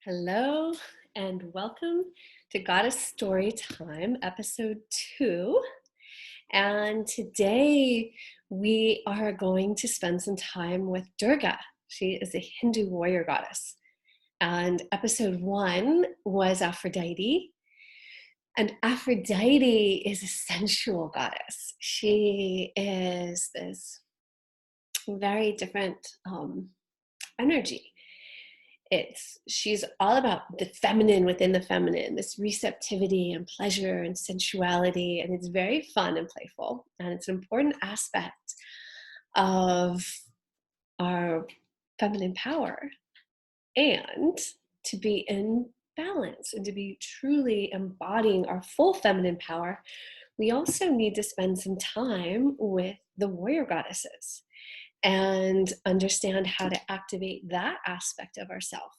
Hello and welcome to Goddess Storytime, episode 2. And today we are going to spend some time with Durga. She is a Hindu warrior goddess. And episode 1 was Aphrodite. And Aphrodite is a sensual goddess. She is this very different energy. She's all about the feminine within the feminine, this receptivity and pleasure and sensuality, and it's very fun and playful, and it's an important aspect of our feminine power. And to be in balance and to be truly embodying our full feminine power, we also need to spend some time with the warrior goddesses and understand how to activate that aspect of ourselves.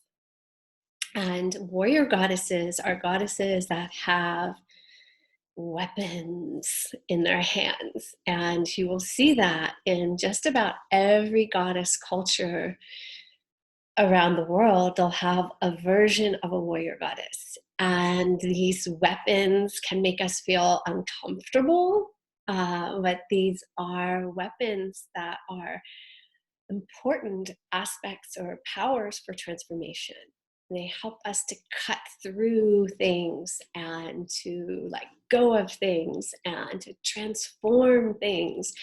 And warrior goddesses are goddesses that have weapons in their hands. And you will see that in just about every goddess culture around the world. They'll have a version of a warrior goddess. And these weapons can make us feel uncomfortable, but these are weapons that are important aspects or powers for transformation. They help us to cut through things and to let go of things and to transform things.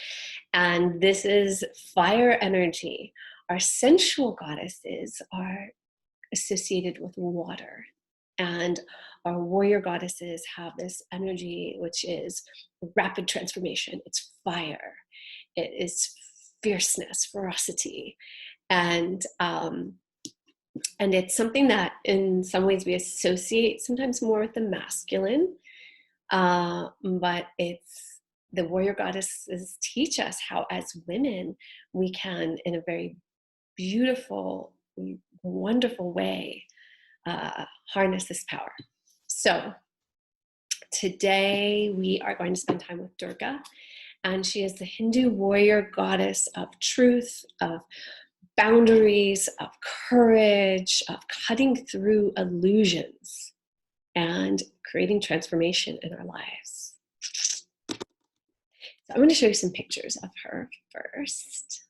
And this is fire energy. Our sensual goddesses are associated with water. And our warrior goddesses have this energy, which is rapid transformation. It's fire. It is fierceness, ferocity. And it's something that in some ways we associate sometimes more with the masculine, but it's the warrior goddesses teach us how as women we can, in a very beautiful, wonderful way, harness this power. So today we are going to spend time with Durga, and she is the Hindu warrior goddess of truth, of boundaries, of courage, of cutting through illusions and creating transformation in our lives. So I'm going to show you some pictures of her first.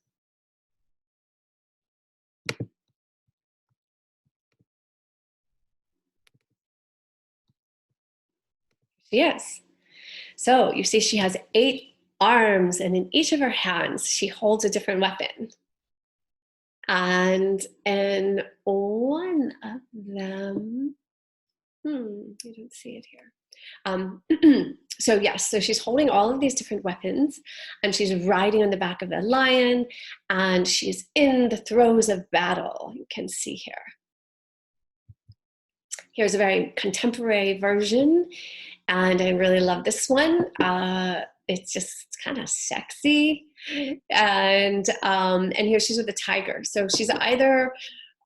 She is. So you see she has 8 arms, and in each of her hands she holds a different weapon. And in one of them, you don't see it here. So she's holding all of these different weapons, and she's riding on the back of the lion, and she's in the throes of battle. You can see here. Here's a very contemporary version, and I really love this one. It's just kind of sexy, and here she's with a tiger. So she's either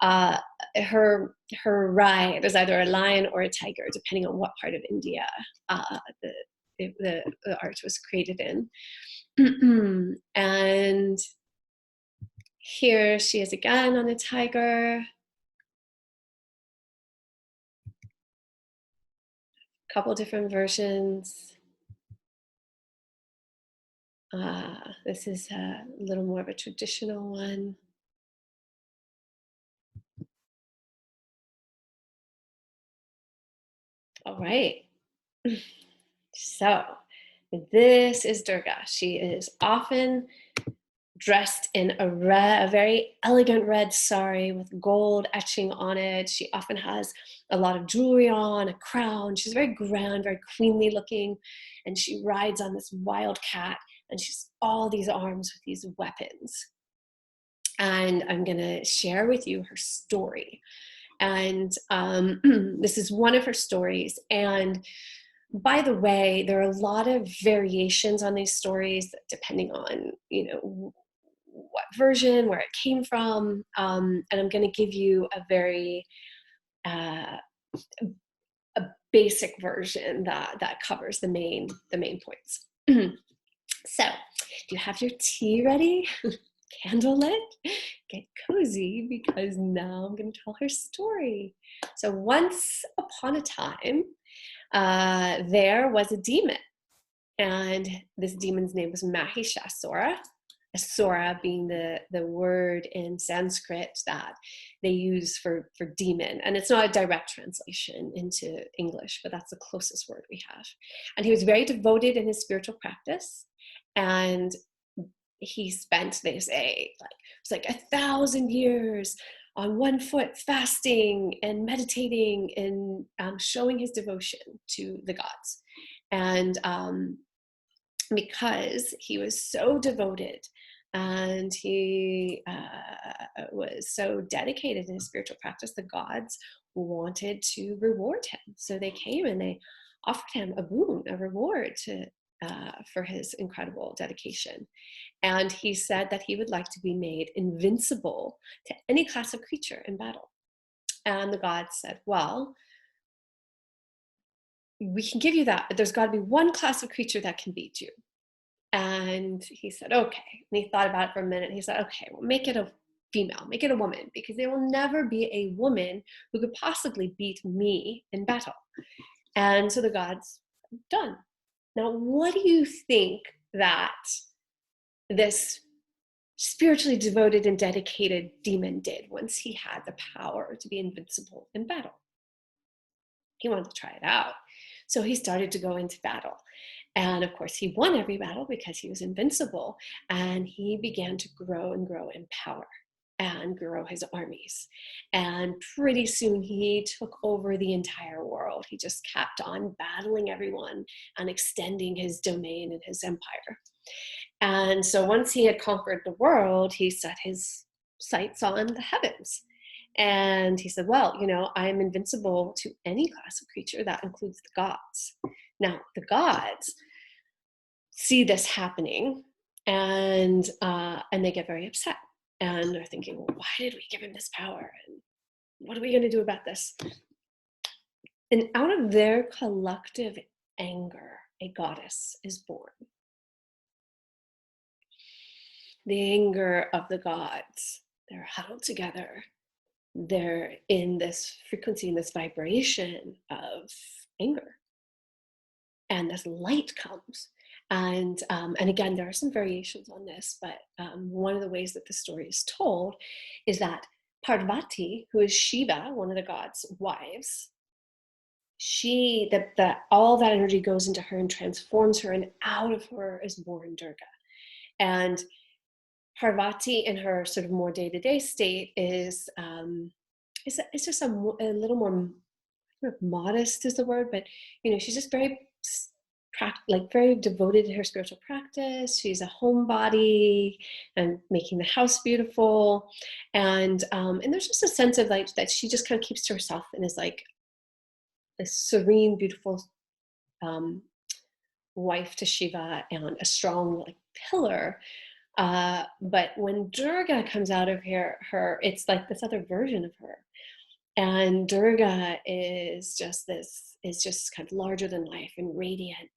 her ride is either a lion or a tiger, depending on what part of India the art was created in. And here she is again on a tiger. A couple different versions. This is a little more of a traditional one. All right. So this is Durga. She is often dressed in a very elegant red sari with gold etching on it. She often has a lot of jewelry on, a crown. She's very grand, very queenly looking, and she rides on this wild cat, and she's all these arms with these weapons. And I'm gonna share with you her story. And this is one of her stories. And by the way, there are a lot of variations on these stories depending on, what version, where it came from. And I'm going to give you a very a basic version that covers the main points. So, do you have your tea ready? candlelit, get cozy, because now I'm going to tell her story. So once upon a time, there was a demon, and this demon's name was Mahishasura. Asura being the word in Sanskrit that they use for demon. And it's not a direct translation into English, but that's the closest word we have. And he was very devoted in his spiritual practice. And he spent, they say, it's like 1,000 years on one foot fasting and meditating and showing his devotion to the gods. And because he was so devoted and he was so dedicated in his spiritual practice, the gods wanted to reward him. So they came and they offered him a boon, a reward for his incredible dedication. And he said that he would like to be made invincible to any class of creature in battle. And the gods said, well, we can give you that, but there's got to be one class of creature that can beat you. And he said, okay. And he thought about it for a minute. And he said, okay, well, make it a female, make it a woman, because there will never be a woman who could possibly beat me in battle. And so the gods, done. Now, what do you think that this spiritually devoted and dedicated demon did once he had the power to be invincible in battle? He wanted to try it out. So he started to go into battle. And of course, he won every battle because he was invincible. And he began to grow and grow in power and grow his armies. And pretty soon he took over the entire world. He just kept on battling everyone and extending his domain and his empire. And so once he had conquered the world, he set his sights on the heavens. And he said, well, I am invincible to any class of creature. That includes the gods. Now, the gods see this happening, and they get very upset. And they're thinking, well, why did we give him this power? And what are we going to do about this? And out of their collective anger, a goddess is born. The anger of the gods. They're huddled together. They're in this frequency, in this vibration of anger. And this light comes. And again, there are some variations on this, but one of the ways that the story is told is that Parvati, who is Shiva, one of the gods' wives, all that energy goes into her and transforms her, and out of her is born Durga. And Parvati, in her sort of more day-to-day state, is just a little more modest is the word, but she's just very very devoted to her spiritual practice. She's a homebody and making the house beautiful, and there's just a sense of that she just kind of keeps to herself and is like a serene, beautiful wife to Shiva and a strong pillar. But when Durga comes out of her, it's like this other version of her. And Durga is just kind of larger than life and radiant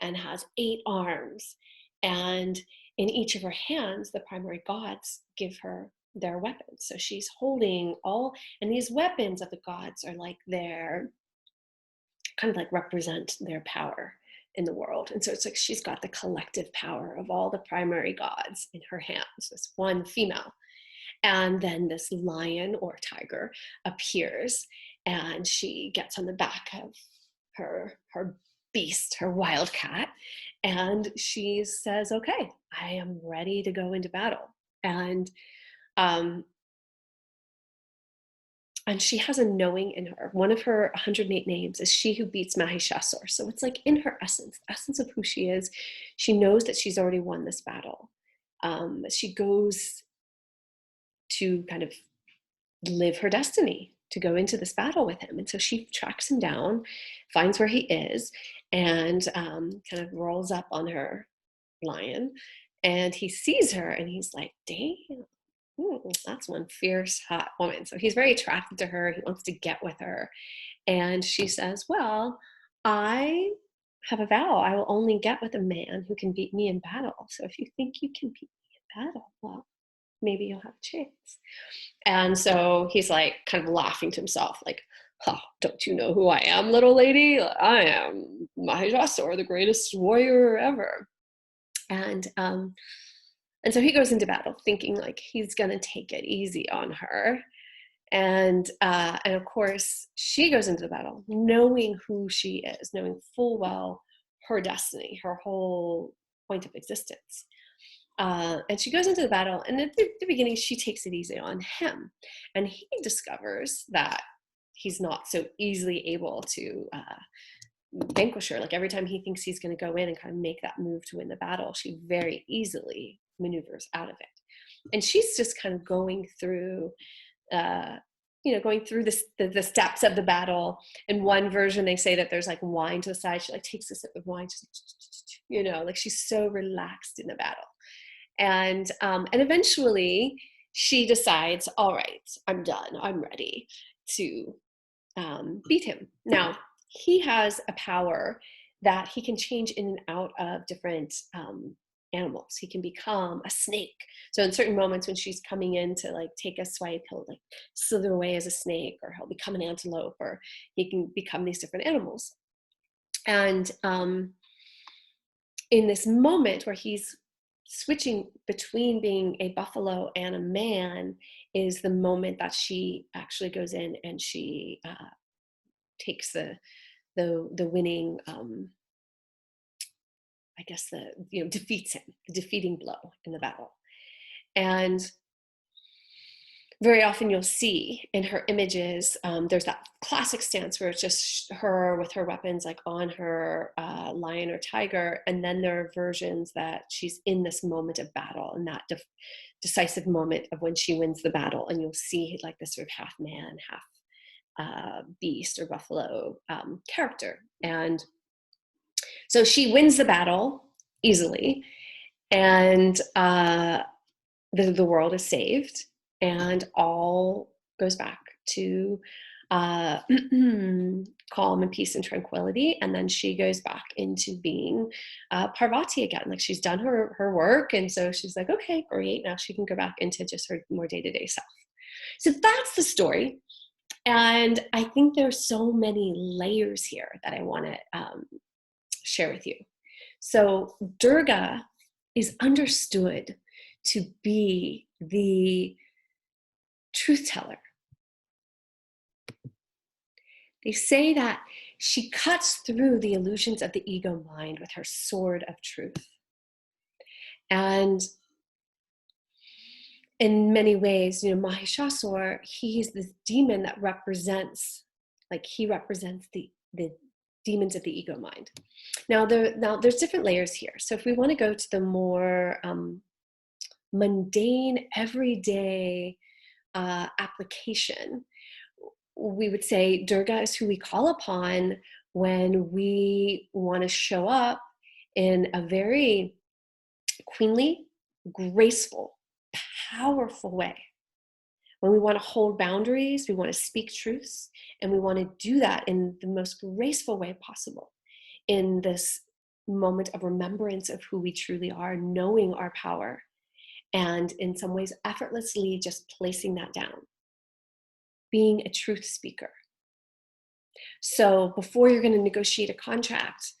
and has 8 arms. And in each of her hands, the primary gods give her their weapons. So she's holding and these weapons of the gods are represent their power in the world. And so it's like she's got the collective power of all the primary gods in her hands, this one female. And then this lion or tiger appears, and she gets on the back of her beast, her wildcat, and she says, okay, I am ready to go into battle. And she has a knowing in her. One of her 108 names is she who beats Mahishasura. So it's like in her essence of who she is. She knows that she's already won this battle. She goes to kind of live her destiny, to go into this battle with him. And so she tracks him down, finds where he is, and kind of rolls up on her lion. And he sees her and he's like, damn, that's one fierce, hot woman. So he's very attracted to her. He wants to get with her. And she says, well, I have a vow. I will only get with a man who can beat me in battle. So if you think you can beat me in battle, well, maybe you'll have a chance. And so he's like kind of laughing to himself, like, huh, don't you know who I am, little lady? I am Mahijasur, the greatest warrior ever. And so he goes into battle thinking like he's gonna take it easy on her. And of course, she goes into the battle knowing who she is, knowing full well her destiny, her whole point of existence. And she goes into the battle, and at the beginning, she takes it easy on him. And he discovers that he's not so easily able to vanquish her. Like every time he thinks he's going to go in and kind of make that move to win the battle, she very easily maneuvers out of it. And she's just kind of going through going through the steps of the battle. In one version, they say that there's like wine to the side. She like takes a sip of wine, like she's so relaxed in the battle. And eventually she decides, all right, I'm done. I'm ready to beat him. Now, he has a power that he can change in and out of different animals. He can become a snake. So in certain moments when she's coming in to like take a swipe, he'll like slither away as a snake, or he'll become an antelope, or he can become these different animals. And in this moment where he's switching between being a buffalo and a man is the moment that she actually goes in and she takes the winning defeats him, the defeating blow in the battle. And very often you'll see in her images, there's that classic stance where it's just her with her weapons like on her lion or tiger, and then there are versions that she's in this moment of battle and that decisive moment of when she wins the battle, and you'll see like this sort of half man, half beast or buffalo character. And so she wins the battle easily, and the world is saved, and all goes back to calm and peace and tranquility. And then she goes back into being Parvati again. Like she's done her work, and so she's like, okay, great. Now she can go back into just her more day-to-day self. So that's the story. And I think there's so many layers here that I want to share with you. So Durga is understood to be the truth teller. They say that she cuts through the illusions of the ego mind with her sword of truth. And in many ways, Mahishasur, he's this demon that represents the demons of the ego mind. Now there's different layers here. So if we want to go to the more mundane, everyday application, we would say Durga is who we call upon when we want to show up in a very queenly, graceful, powerful way. When we want to hold boundaries, we want to speak truths, and we want to do that in the most graceful way possible, in this moment of remembrance of who we truly are, knowing our power, and in some ways effortlessly just placing that down, being a truth speaker. So before you're going to negotiate a contract,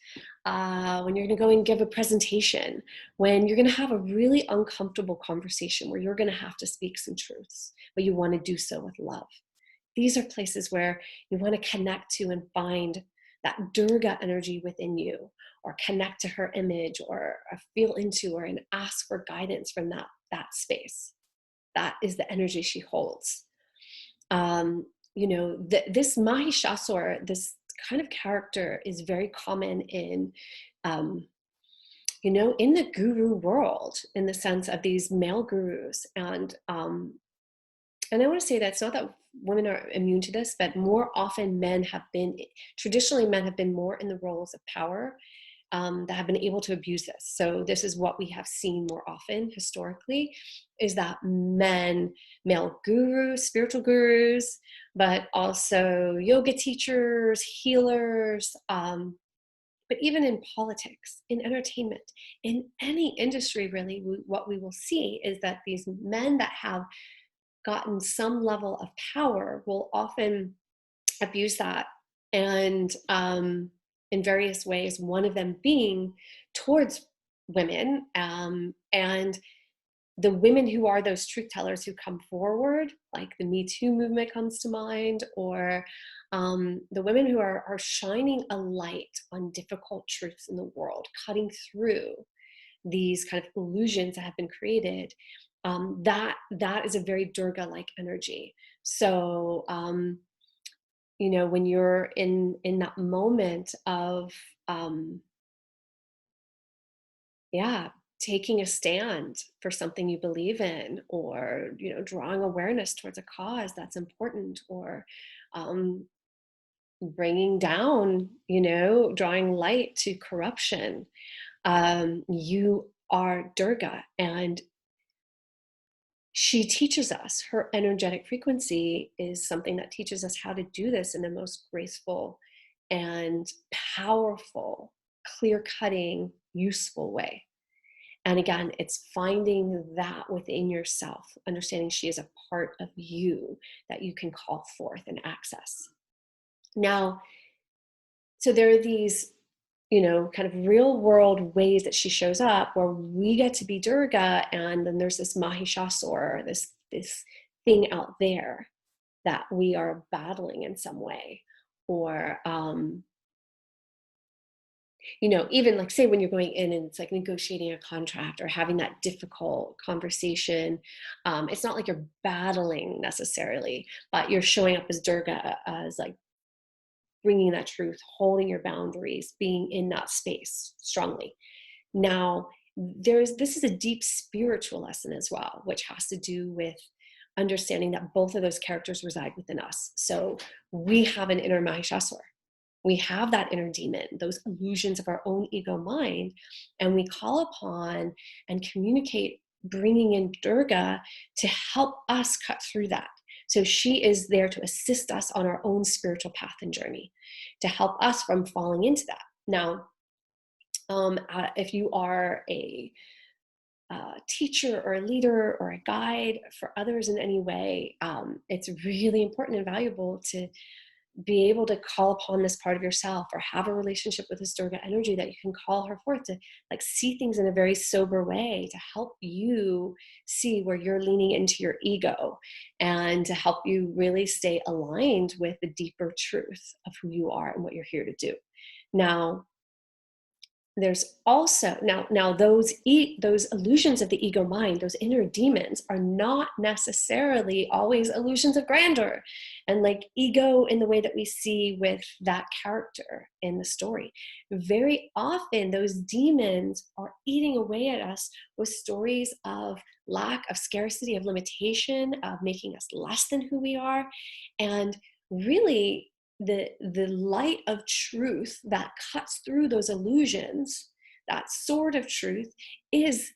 when you're going to go and give a presentation, when you're going to have a really uncomfortable conversation where you're going to have to speak some truths, but you want to do so with love. These are places where you want to connect to and find that Durga energy within you, or connect to her image, or feel into her and ask for guidance from that space. That is the energy she holds. This Mahishasur, this kind of character, is very common in the guru world, in the sense of these male gurus. And I want to say that it's not that women are immune to this, but more often traditionally men have been more in the roles of power, that have been able to abuse this. So this is what we have seen more often historically, is that male gurus, spiritual gurus, but also yoga teachers, healers, But even in politics, in entertainment, in any industry, really, what we will see is that these men that have gotten some level of power will often abuse that, and in various ways, one of them being towards women, and the women who are those truth tellers who come forward, like the Me Too movement comes to mind, or the women who are shining a light on difficult truths in the world, cutting through these kind of illusions that have been created. That is a very Durga-like energy. So when you're in that moment of yeah, taking a stand for something you believe in, or drawing awareness towards a cause that's important, or um, bringing down, drawing light to corruption, you are Durga, and she teaches us. Her energetic frequency is something that teaches us how to do this in the most graceful and powerful, clear-cutting, useful way. And again, it's finding that within yourself, understanding she is a part of you that you can call forth and access. Now, so there are these, kind of real world ways that she shows up where we get to be Durga, and then there's this Mahishasur, this thing out there that we are battling in some way. Or even like, say, when you're going in and it's like negotiating a contract or having that difficult conversation, it's not like you're battling necessarily, but you're showing up as Durga, as like bringing that truth, holding your boundaries, being in that space strongly. Now, this is a deep spiritual lesson as well, which has to do with understanding that both of those characters reside within us. So we have an inner Mahishasur. We have that inner demon, those illusions of our own ego mind, and we call upon and communicate, bringing in Durga to help us cut through that. So she is there to assist us on our own spiritual path and journey, to help us from falling into that. Now, if you are a teacher or a leader or a guide for others in any way, it's really important and valuable to be able to call upon this part of yourself, or have a relationship with this Durga energy that you can call her forth to like see things in a very sober way, to help you see where you're leaning into your ego, and to help you really stay aligned with the deeper truth of who you are and what you're here to do. Now, there's also now those illusions of the ego mind, those inner demons, are not necessarily always illusions of grandeur and like ego in the way that we see with that character in the story. Very often those demons are eating away at us with stories of lack, of scarcity, of limitation, of making us less than who we are. And really, the light of truth that cuts through those illusions, that sword of truth, is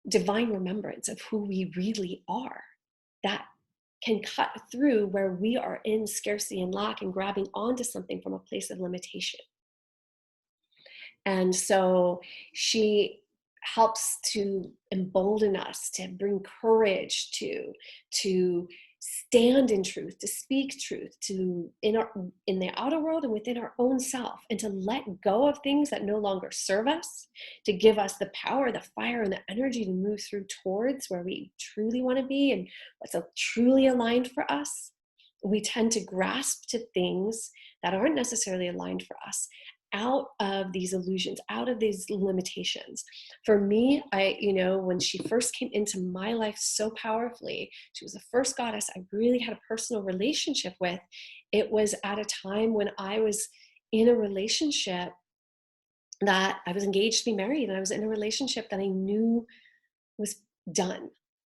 divine remembrance of who we really are, that can cut through where we are in scarcity and lack and grabbing onto something from a place of limitation. And so she helps to embolden us, to bring courage, to stand in truth, to speak truth, to in the outer world and within our own self, and to let go of things that no longer serve us, to give us the power, the fire, and the energy to move through towards where we truly want to be and what's truly aligned for us. We tend to grasp to things that aren't necessarily aligned for us, out of these illusions, out of these limitations. For me, when she first came into my life so powerfully, she was the first goddess I really had a personal relationship with. It was at a time when I was in a relationship that I was engaged to be married, and I was in a relationship that I knew was done,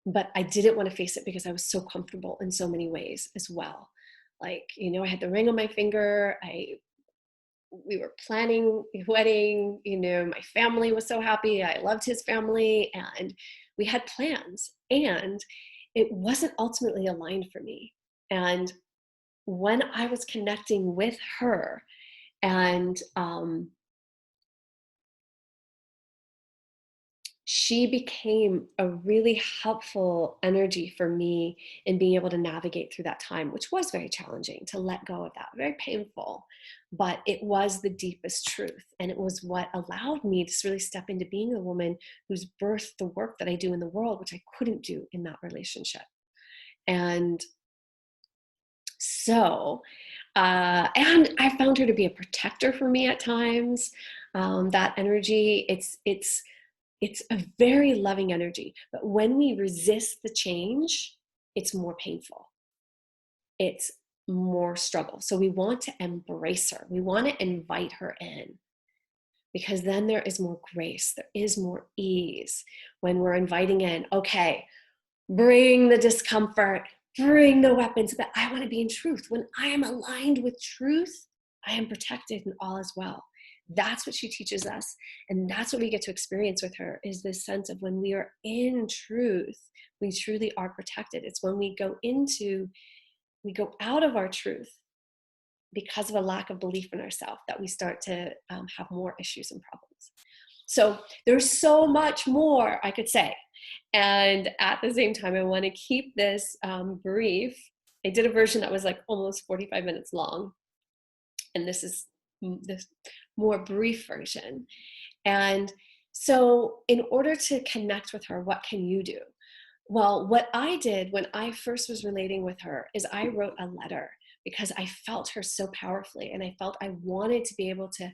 but I didn't want to face it because I was so comfortable in so many ways as well. Like, I had the ring on my finger. We were planning a wedding, my family was so happy. I loved his family, and we had plans, and it wasn't ultimately aligned for me. And when I was connecting with her, and she became a really helpful energy for me in being able to navigate through that time, which was very challenging to let go of that, very painful, but it was the deepest truth. And it was what allowed me to really step into being a woman who's birthed the work that I do in the world, which I couldn't do in that relationship. And so, and I found her to be a protector for me at times. That energy, it's a very loving energy, but when we resist the change, it's more painful. It's more struggle. So we want to embrace her. We want to invite her in because then there is more grace. There is more ease when we're inviting in, okay, bring the discomfort, bring the weapons, but I want to be in truth. When I am aligned with truth, I am protected and all is well. That's what she teaches us. And that's what we get to experience with her, is this sense of when we are in truth, we truly are protected. It's when we go out of our truth because of a lack of belief in ourselves that we start to have more issues and problems. So there's so much more I could say. And at the same time, I want to keep this brief. I did a version that was like almost 45 minutes long. And this is this more brief version. And so in order to connect with her, what can you do? Well, what I did when I first was relating with her is I wrote a letter because I felt her so powerfully. And I felt I wanted to be able to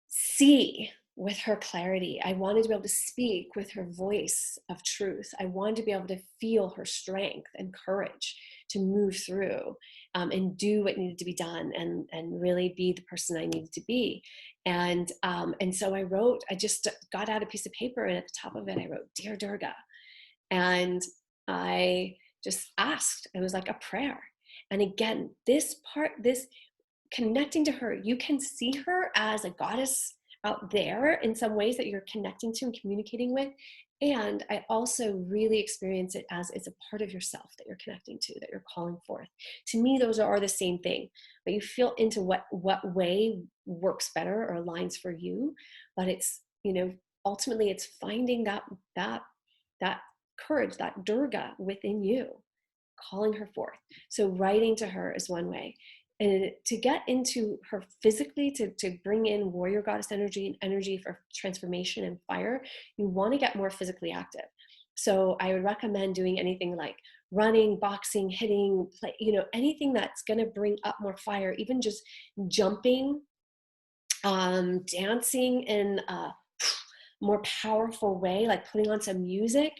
see with her clarity. I wanted to be able to speak with her voice of truth. I wanted to be able to feel her strength and courage to move through and do what needed to be done and really be the person I needed to be. And so I just got out a piece of paper, and at the top of it, I wrote, "Dear Durga." And I just asked, it was like a prayer. And again, this connecting to her, you can see her as a goddess out there in some ways that you're connecting to and communicating with. And I also really experience it as it's a part of yourself that you're connecting to, that you're calling forth. To me, those are the same thing, but you feel into what way works better or aligns for you. But it's, ultimately it's finding that courage, that Durga within you, calling her forth. So writing to her is one way. And to get into her physically, to bring in warrior goddess energy and energy for transformation and fire, you want to get more physically active. So I would recommend doing anything like running, boxing, hitting, anything that's going to bring up more fire, even just jumping, dancing in a more powerful way, like putting on some music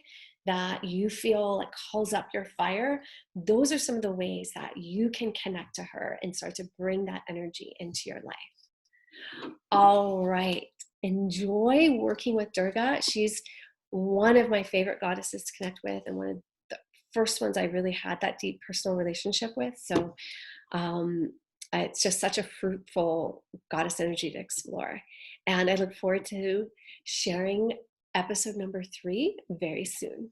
that you feel like calls up your fire. Those are some of the ways that you can connect to her and start to bring that energy into your life. All right. Enjoy working with Durga. She's one of my favorite goddesses to connect with, and one of the first ones I really had that deep personal relationship with. So it's just such a fruitful goddess energy to explore. And I look forward to sharing episode number 3 very soon.